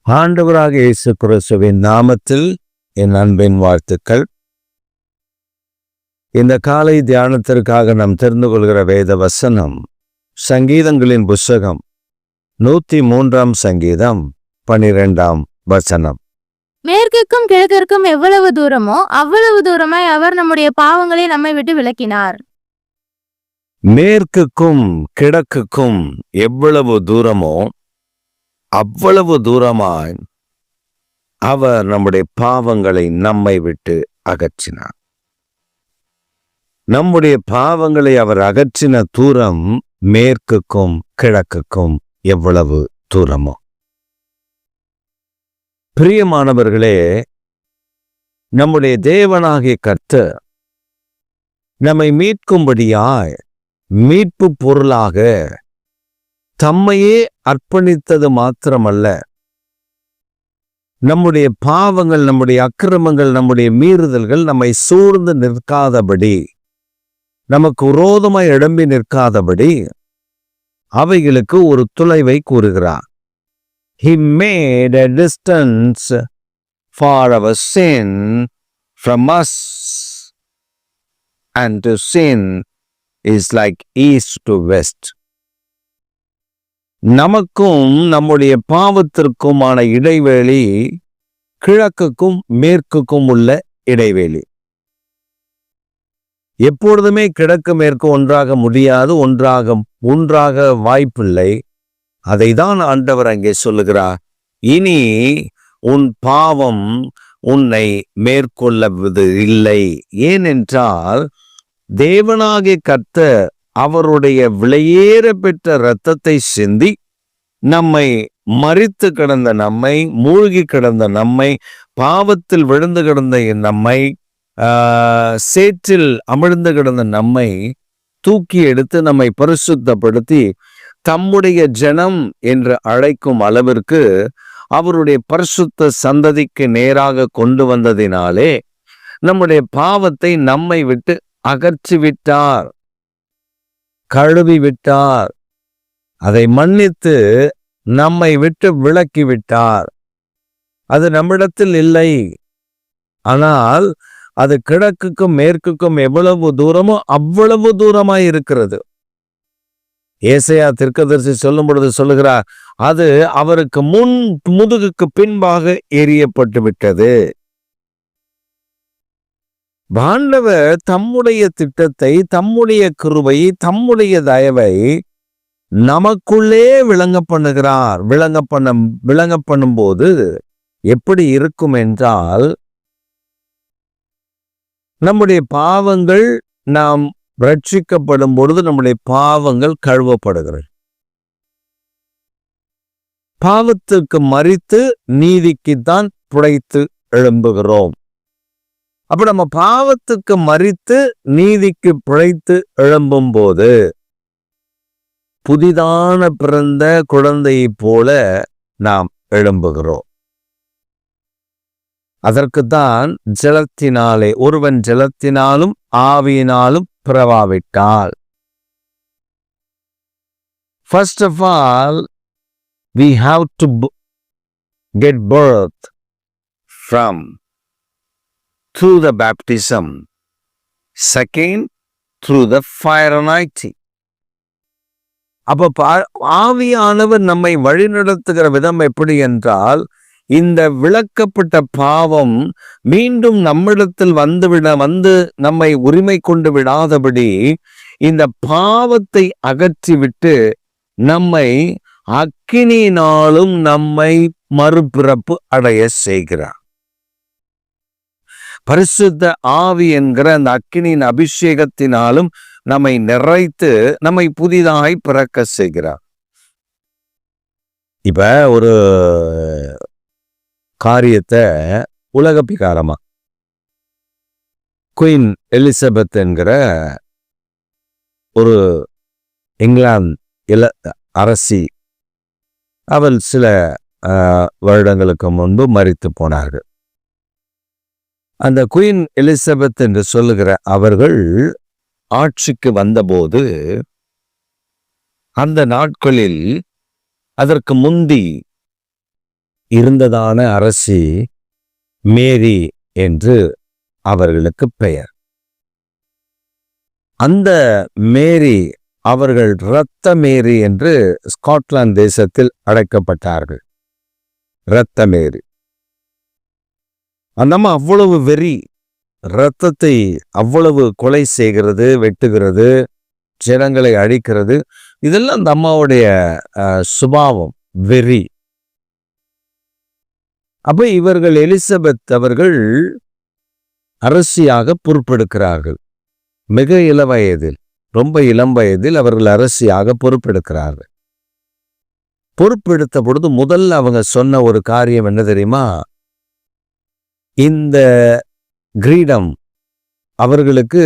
ஆண்டவராக இயேசு கிறிஸ்துவின் நாமத்தில் என் அன்பின் வாழ்த்துக்கள். இந்த காலை தியானத்திற்காக நாம் தெரிந்து கொள்கிற வேத வசனம் சங்கீதங்களின் புஸ்தகம் 103 சங்கீதம் 12 வசனம். மேற்குக்கும் கிழக்கிற்கும் எவ்வளவு தூரமோ அவ்வளவு தூரமாய் அவர் நம்முடைய பாவங்களை நம்மை விட்டு விலக்கினார். மேற்குக்கும் கிழக்குக்கும் எவ்வளவு தூரமோ அவ்வளவு தூரமாய் அவர் நம்முடைய பாவங்களை நம்மை விட்டு அகற்றினார். நம்முடைய பாவங்களை அவர் அகற்றின தூரம் மேற்குக்கும் கிழக்குக்கும் எவ்வளவு தூரமோ. பிரியமானவர்களே, நம்முடைய தேவனாகிய கர்த்தர் நம்மை மீட்கும்படியாய் மீட்பு பொருளாக தம்மையே அர்ப்பணித்தது மாத்திரமல்ல, நம்முடைய பாவங்கள், நம்முடைய அக்கிரமங்கள், நம்முடைய மீறுதல்கள் நம்மை சூழ்ந்து நிற்காதபடி, நமக்கு விரோதமாய் எழும்பி நிற்காதபடி அவைகளுக்கு ஒரு தொலைவை கூறுகிறார். He made a distance for our sin from us, and to sin is like east to west. நமக்கும் நம்முடைய பாவத்திற்குமான இடைவெளி கிழக்குக்கும் மேற்குக்கும் உள்ள இடைவெளி. எப்பொழுதுமே கிழக்கு மேற்கு ஒன்றாக முடியாது, ஒன்றாக வாய்ப்பில்லை. அதை தான் ஆண்டவர் அங்கே சொல்லுகிறார். இனி உன் பாவம் உன்னை மேற்கொள்ளவது இல்லை. ஏனென்றால் தேவனாகிய கர்த்தர் அவருடைய விலையேற பெற்ற இரத்தத்தை சிந்தி நம்மை மரித்து கிடந்த நம்மை, மூழ்கி கிடந்த நம்மை, பாவத்தில் விழுந்து கிடந்த நம்மை, சேற்றில் அமிழ்ந்து கிடந்த நம்மை தூக்கி எடுத்து நம்மை பரிசுத்தப்படுத்தி தம்முடைய ஜனம் என்று அழைக்கும் அளவிற்கு அவருடைய பரிசுத்த சந்ததிக்கு நேராக கொண்டு வந்ததினாலே நம்முடைய பாவத்தை நம்மை விட்டு அகற்றிவிட்டார், கழுவி விட்டார், அதை மன்னித்து நம்மை விட்டு விலக்கி விட்டார். அது நம்மிடத்தில் இல்லை. ஆனால் அது கிழக்குக்கும் மேற்குக்கும் எவ்வளவு தூரமோ அவ்வளவு தூரமாய் இருக்கிறது. ஏசாயா தீர்க்கதரிசி சொல்லும் பொழுது சொல்லுகிறார், அது அவருக்கு முதுகுக்கு பின்பாக எரியப்பட்டு விட்டது. ஆண்டவர் தம்முடைய திட்டத்தை, தம்முடைய கிருபையை, தம்முடைய தயவை நமக்குள்ளே விளங்க பண்ணும் போது எப்படி இருக்கும் என்றால், நம்முடைய பாவங்கள், நாம் ரட்சிக்கப்படும் பொழுது நம்முடைய பாவங்கள் கழுவப்படுகிறது. பாவத்துக்கு மரித்து நீதிக்குத்தான் புடைத்து எழும்புகிறோம். அப்ப நம்ம பாவத்துக்கு மரித்து நீதிக்கு பிழைத்து எழும்பும் போது புதிதான பிறந்த குழந்தையை போல நாம் எழும்புகிறோம். அதற்குத்தான் ஜலத்தினாலே, ஒருவன் ஜலத்தினாலும் ஆவியினாலும் பிறவாவிட்டால். First of all, we have to get birth through the baptism. Second, through the fire anointing. அப்ப ஆவியானவர் நம்மை வழிநடத்துகிற விதம் எப்படி என்றால், இந்த விளக்கப்பட்ட பாவம் மீண்டும் நம்மிடத்தில் வந்து நம்மை உரிமை கொண்டு விடாதபடி இந்த பாவத்தை அகற்றிவிட்டு நம்மை அக்கினியினாலும் நம்மை மறுபிறப்பு அடைய செய்கிறார். பரிசுத்த ஆவி என்கிற அந்த அக்கினியின் அபிஷேகத்தினாலும் நம்மை நிறைத்து நம்மை புதிதாய் பிறக்க செய்கிறார். இப்ப ஒரு காரியத்தை உலக பிகாரமா குயின் எலிசபெத் என்கிற ஒரு இங்கிலாந்து அரசி, அவள் சில வருடங்களுக்கு முன்பு மரித்து போனார்கள். அந்த குயின் எலிசபெத் என்று சொல்லுகிற அவர்கள் ஆட்சிக்கு வந்தபோது அந்த நாட்களில் அதற்கு முந்தி இருந்ததான அரசி மேரி என்று அவர்களுக்கு பெயர். அந்த மேரி அவர்கள் இரத்த மேரி என்று ஸ்காட்லாந்து தேசத்தில் அழைக்கப்பட்டார்கள். இரத்த மேரி. அந்த அம்மா அவ்வளவு வெறி, இரத்தத்தை அவ்வளவு கொலை செய்கிறது, வெட்டுகிறது, ஜனங்களை அழிக்கிறது, இதெல்லாம் அந்த அம்மாவுடைய சுபாவம், வெறி. அப்ப இவர்கள் எலிசபெத் அவர்கள் அரசியாக பொறுப்பெடுக்கிறார்கள். மிக இளவயதில், ரொம்ப இளம் வயதில் அவர்கள் அரசியாக பொறுப்பெடுக்கிறார்கள். பொறுப்பெடுத்த பொழுது முதல்ல அவங்க சொன்ன ஒரு காரியம் என்ன தெரியுமா? இந்த கிரீடம், அவர்களுக்கு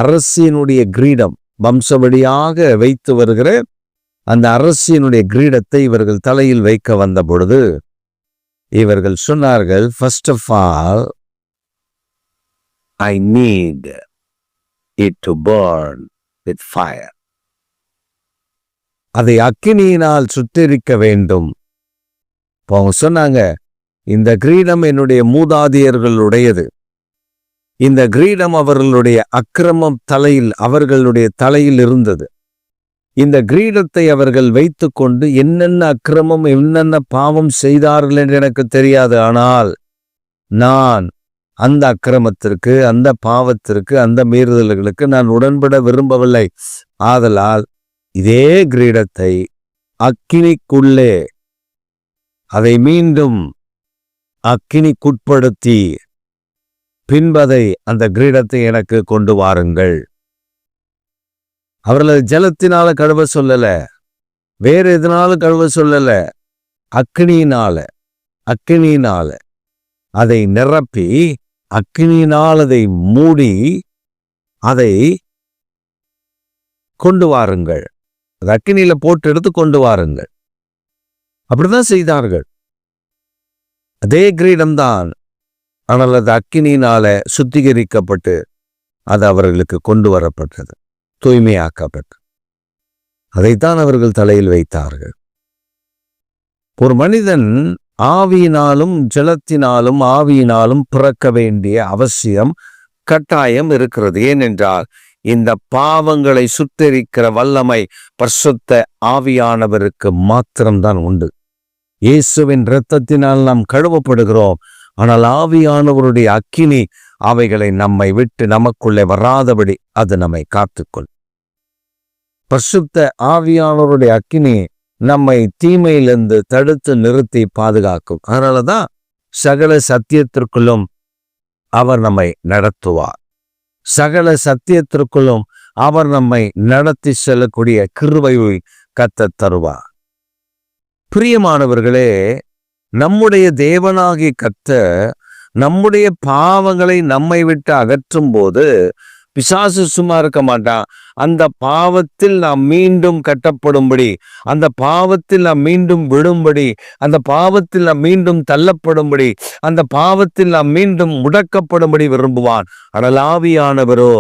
அரசியினுடைய கிரீடம், வம்சவழியாக வைத்து வருகிற அந்த அரசியினுடைய கிரீடத்தை இவர்கள் தலையில் வைக்க வந்த பொழுது இவர்கள் சொன்னார்கள், first of all I need it to burn with fire. அதை அக்கினியினால் சுட்டெரிக்க வேண்டும். அவங்க சொன்னாங்க, இந்த கிரீடம் என்னுடைய மூதாதையர்களுடையது. இந்த கிரீடம் அவர்களுடைய அக்கிரமம் அவர்களுடைய தலையில் இருந்தது. இந்த கிரீடத்தை அவர்கள் வைத்துக்கொண்டு என்னென்ன அக்கிரமம், என்னென்ன பாவம் செய்தார்கள் என்று எனக்கு தெரியாது. ஆனால் நான் அந்த அக்கிரமத்திற்கு, அந்த பாவத்திற்கு, அந்த மீறுதல்களுக்கு நான் உடன்பட விரும்பவில்லை. ஆதலால் இதே கிரீடத்தை அக்கினிக்குள்ளே அதை மீண்டும் அக்கினிக்குட்படுத்தி பின்பதை அந்த கிரீடத்தை எனக்கு கொண்டு வாருங்கள். அவர்கள் ஜலத்தினால கழுவ சொல்லல, வேற எதனாலும் கழுவ சொல்லல, அக்கினியினால அதை நிரப்பி, அக்கினியினால் அதை மூடி, அதை கொண்டு வாருங்கள். அது அக்கினியில போட்டு எடுத்து கொண்டு வாருங்கள். அப்படிதான் செய்தார்கள். அதே கிரீடம்தான், ஆனால் அது அக்கினியினால சுத்திகரிக்கப்பட்டு அது அவர்களுக்கு கொண்டு வரப்பட்டது, தூய்மையாக்கப்பட்டு. அதைத்தான் அவர்கள் தலையில் வைத்தார்கள். ஒரு மனிதன் ஆவியினாலும் ஜலத்தினாலும் ஆவியினாலும் பிறக்க வேண்டிய அவசியம், கட்டாயம் இருக்கிறது. ஏனென்றால் இந்த பாவங்களை சுட்டெரிக்கிற வல்லமை பரிசுத்த ஆவியானவருக்கு மாத்திரம்தான் உண்டு. இயேசுவின் இரத்தத்தினால் நாம் கழுவப்படுகிறோம். ஆனால் ஆவியானவருடைய அக்கினி அவைகளை நம்மை விட்டு நமக்குள்ளே வராதபடி அது நம்மை காத்துக்கொள். பரிசுத்த ஆவியானவருடைய அக்கினி நம்மை தீமையிலிருந்து தடுத்து நிறுத்தி பாதுகாக்கும். அதனாலதான் சகல சத்தியத்திற்குள்ளும் அவர் நம்மை நடத்துவார். சகல சத்தியத்திற்குள்ளும் அவர் நம்மை நடத்தி செல்லக்கூடிய கிருபையை கர்த்தர் தருவார். பிரியமானவர்களே, நம்முடைய தேவனாகிய கர்த்தர் நம்முடைய பாவங்களை நம்மை விட்டு அகற்றும் போது பிசாசு சும்மா இருக்க மாட்டான். அந்த பாவத்தில் நாம் மீண்டும் கட்டப்படும்படி, அந்த பாவத்தில் நாம் மீண்டும் விடும்படி, அந்த பாவத்தில் நாம் மீண்டும் தள்ளப்படும்படி, அந்த பாவத்தில் நாம் மீண்டும் முடக்கப்படும்படி விரும்புவான். ஆனால் ஆவியானவரோ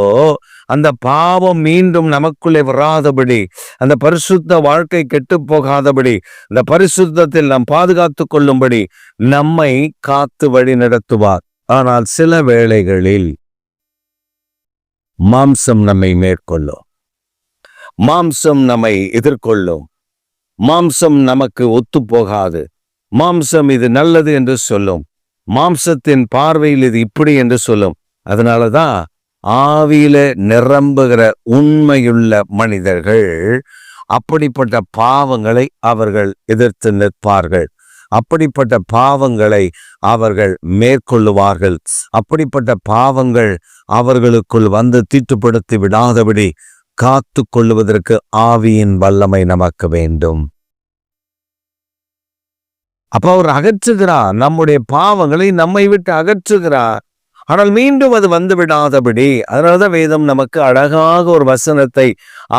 அந்த பாவம் மீண்டும் நமக்குள்ளே வராதபடி, அந்த பரிசுத்த வாழ்க்கை கெட்டு போகாதபடி, அந்த பரிசுத்தத்தில் நாம் பாதுகாத்து கொள்ளும்படி நம்மை காத்து வழி நடத்துவார். ஆனால் சில வேளைகளில் மாம்சம் நம்மை மேற்கொள்ளும், மாம்சம் நம்மை எதிர்கொள்ளும், மாம்சம் நமக்கு ஒத்து போகாது, மாம்சம் இது நல்லது என்று சொல்லும், மாம்சத்தின் பார்வையில் இது இப்படி என்று சொல்லும். அதனாலதான் ஆவியில நிரம்புகிற உண்மையுள்ள மனிதர்கள் அப்படிப்பட்ட பாவங்களை அவர்கள் எதிர்த்து நிற்பார்கள். அப்படிப்பட்ட பாவங்களை அவர்கள் மேற்கொள்ளுவார்கள். அப்படிப்பட்ட பாவங்கள் அவர்களுக்குள் வந்து தீட்டுப்படுத்தி விடாதபடி காத்து கொள்ளுவதற்கு ஆவியின் வல்லமை நமக்கு வேண்டும். அப்ப அவர் அகற்றுகிறார், நம்முடைய பாவங்களை நம்மை விட்டு அகற்றுகிறார். ஆனால் மீண்டும் அது வந்து விடாதபடி, அதனாலதான் வேதம் நமக்கு அழகாக ஒரு வசனத்தை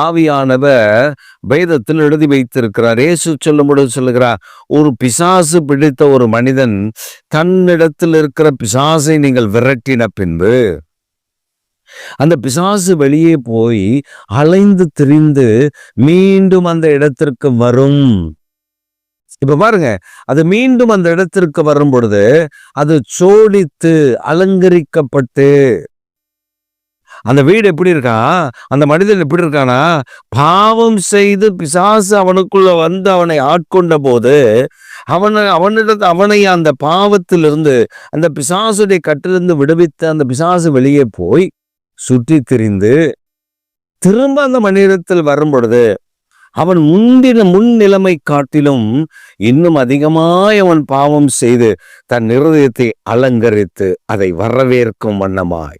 ஆவியானவர் வேதத்தில் எழுதி வைத்திருக்கிறார். இயேசு சொல்லும்போது சொல்லுகிறார், ஒரு பிசாசு பிடித்த ஒரு மனிதன் தன்னிடத்தில் இருக்கிற பிசாசை நீங்கள் விரட்டின பின்பு அந்த பிசாசு வெளியே போய் அலைந்து திரிந்து மீண்டும் அந்த இடத்திற்கு வரும். இப்ப பாருங்க, அது மீண்டும் அந்த இடத்திற்கு வரும் பொழுது அது சோடித்து அலங்கரிக்கப்பட்டு, அந்த வீடு எப்படி இருக்கான், அந்த மனிதன் எப்படி இருக்கானா, பாவம் செய்து பிசாசு அவனுக்குள்ள வந்து அவனை ஆட்கொண்ட போது அவனை அந்த பாவத்திலிருந்து, அந்த பிசாசுடைய கட்டிலிருந்து விடுவித்த அந்த பிசாசு வெளியே போய் சுற்றி திரிந்து திரும்ப அந்த மனிதத்தில் வரும் பொழுது அவன் முன் நிலைமை காட்டிலும் இன்னும் அதிகமாய் அவன் பாவம் செய்து தன் இருதயத்தை அலங்கரித்து அதை வரவேற்கும் வண்ணமாய்,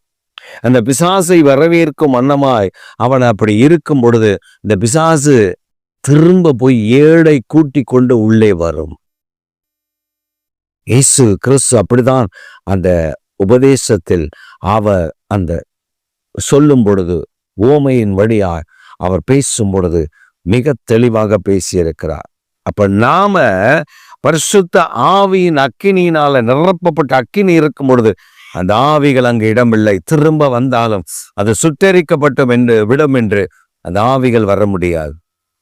அந்த பிசாசை வரவேற்கும் வண்ணமாய் அவன் அப்படி இருக்கும் பொழுது இந்த பிசாசு திரும்ப போய் ஏழை கூட்டி கொண்டு உள்ளே வரும். இயேசு கிறிஸ்து அப்படிதான் அந்த உபதேசத்தில் அவர் அந்த சொல்லும் பொழுது, ஓமையின் வழியாய் அவர் பேசும் பொழுது மிக தெளிவாக பேசியிருக்கிறார். அப்ப நாம பரிசுத்த ஆவியின் அக்கினியினால நிரப்பப்பட்ட அக்கினி இருக்கும் பொழுது அந்த ஆவிகள் அங்கு இடமில்லை. திரும்ப வந்தாலும் அது சுட்டெரிக்கப்பட்டும் என்று விடும் என்று அந்த ஆவிகள் வர முடியாது.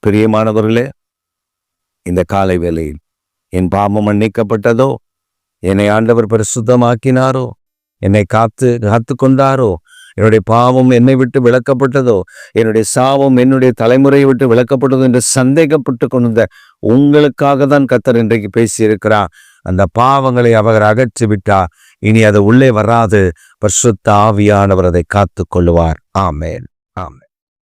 பிரியமானவர்களே, இந்த காலை வேளையில் என் பாவம் மன்னிக்கப்பட்டதோ, என்னை ஆண்டவர் பரிசுத்தமாக்கினாரோ, என்னை காத்து கொண்டாரோ, என்னுடைய பாவம் என்னை விட்டு விலக்கப்பட்டதோ, என்னுடைய சாபம் என்னுடைய தலைமுறையை விட்டு விலக்கப்பட்டதோ என்று சந்தேகப்பட்டு கொண்ட உங்களுக்காக தான் கர்த்தர் இன்றைக்கு பேசியிருக்கிறார். அந்த பாவங்களை அவர் அகற்றி விட்டார். இனி அது உள்ளே வராது. பரிசுத்த ஆவியானவர் அதை காத்து கொள்ளுவார். ஆமென். ஆமென்.